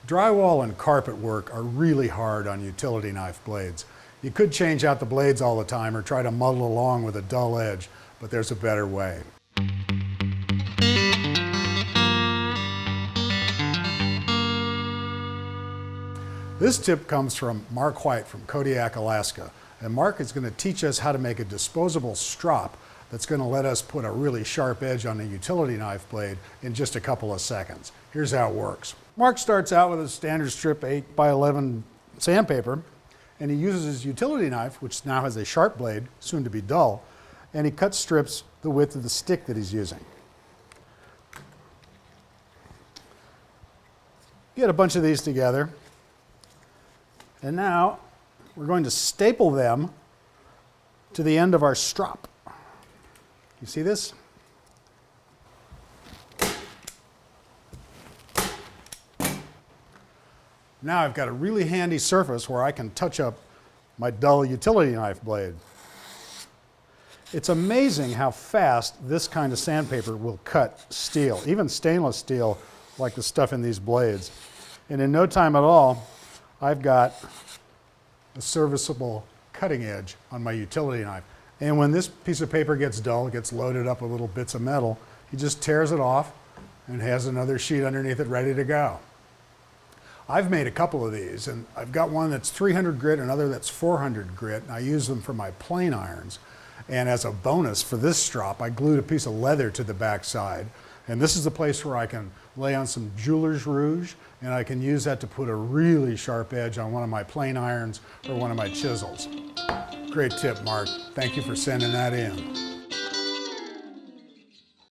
Drywall and carpet work are really hard on utility knife blades. You could change out the blades all the time or try to muddle along with a dull edge, but there's a better way. This tip comes from Mark White from Kodiak, Alaska. And Mark is going to teach us how to make a disposable strop that's going to let us put a really sharp edge on a utility knife blade in just a couple of seconds. Here's how it works. Mark starts out with a standard strip 8x11 sandpaper, and he uses his utility knife, which now has a sharp blade, soon to be dull, and he cuts strips the width of the stick that he's using. Get a bunch of these together, and now we're going to staple them to the end of our strop. You see this? Now I've got a really handy surface where I can touch up my dull utility knife blade. It's amazing how fast this kind of sandpaper will cut steel, even stainless steel like the stuff in these blades. And in no time at all, I've got a serviceable cutting edge on my utility knife. And when this piece of paper gets dull, it gets loaded up with little bits of metal, he just tears it off and has another sheet underneath it ready to go. I've made a couple of these, and I've got one that's 300 grit, another that's 400 grit, and I use them for my plane irons. And as a bonus for this strop, I glued a piece of leather to the back side. And this is the place where I can lay on some jeweler's rouge, and I can use that to put a really sharp edge on one of my plane irons or one of my chisels. Great tip, Mark. Thank you for sending that in.